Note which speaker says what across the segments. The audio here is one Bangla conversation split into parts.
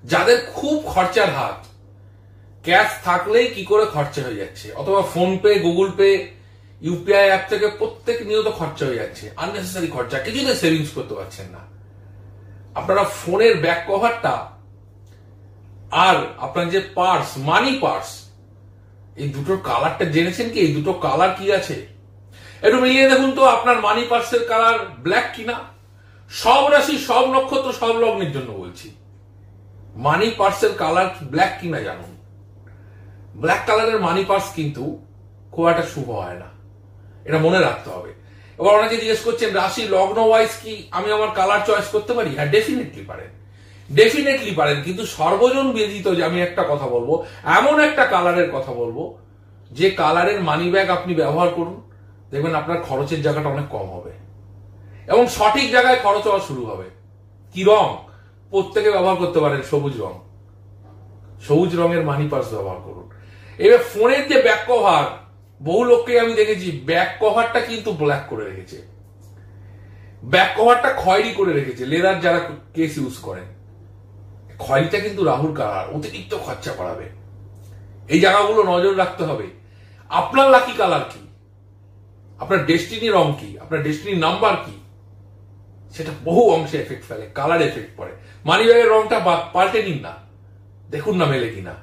Speaker 1: যাদের খুব খরচার হাত, ক্যাশ থাকলেই কি করে খরচা হয়ে যাচ্ছে, অথবা phone pay, Google pay, UPI app থেকে প্রত্যেক নিয়ত খরচা হয়ে যাচ্ছে, আননেসেসারি খরচা, কিছুতে সেভিংস করতে পারছেন না। আপনারা ফোনের ব্যাক কভারটা আর আপনার যে পার্স, মানি পার্স, এই দুটোর কালারটা জেনেছেন কি? এই দুটো কালার কি আছে একটু মিলিয়ে দেখুন তো। আপনার মানি পার্সের কালার ব্ল্যাক কিনা? সব রাশি, সব নক্ষত্র, সব লগ্নের জন্য বলছি। মানি পার্সের কালার ব্ল্যাক কিনা জানুন। ব্ল্যাক কালারের মানি পার্স কিন্তু খুব একটা শুভ হয় না, এটা মনে রাখতে হবে। এবার অনেকে জিজ্ঞেস করছেন রাশি লগ্ন ওয়াইজ কি আমি আমার কালার চয়েস করতে পারি? হ্যাঁ, ডেফিনেটলি পারেন, ডেফিনেটলি পারেন। কিন্তু সর্বজন বিদিত যে আমি একটা কথা বলবো, এমন একটা কালারের কথা বলবো যে কালারের মানি ব্যাগ আপনি ব্যবহার করুন, দেখবেন আপনার খরচের জায়গাটা অনেক কম হবে এবং সঠিক জায়গায় খরচ হওয়া শুরু হবে। কি রং? প্রত্যেকে ব্যবহার করতে পারেন সবুজ রং। সবুজ রঙের মানি পার্স ব্যবহার করুন। এবার ফোনের যে ব্যাক কভার, বহু লোককে আমি দেখেছি ব্যাক কভারটা কিন্তু ব্ল্যাক করে রেখেছে, ব্যাক কভারটা খয়েরি করে রেখেছে। লেদার যারা কেস ইউজ করেন, খয়েরিটা কিন্তু রাহুর কালার, অতিরিক্ত খরচা করাবে। এই জায়গাগুলো নজর রাখতে হবে। আপনার লাকি কালার কি, আপনার ডেস্টিনি রং কি, আপনার ডেস্টিনি নাম্বার কি, সেটা বহু অংশে এফেক্ট ফেলে, কালার এফেক্ট পড়ে। মানি ব্যাগের রংটা পাল্টে নিন না, দেখুন না মেলে কিনা।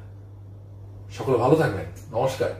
Speaker 1: সকলে ভালো থাকবেন, নমস্কার।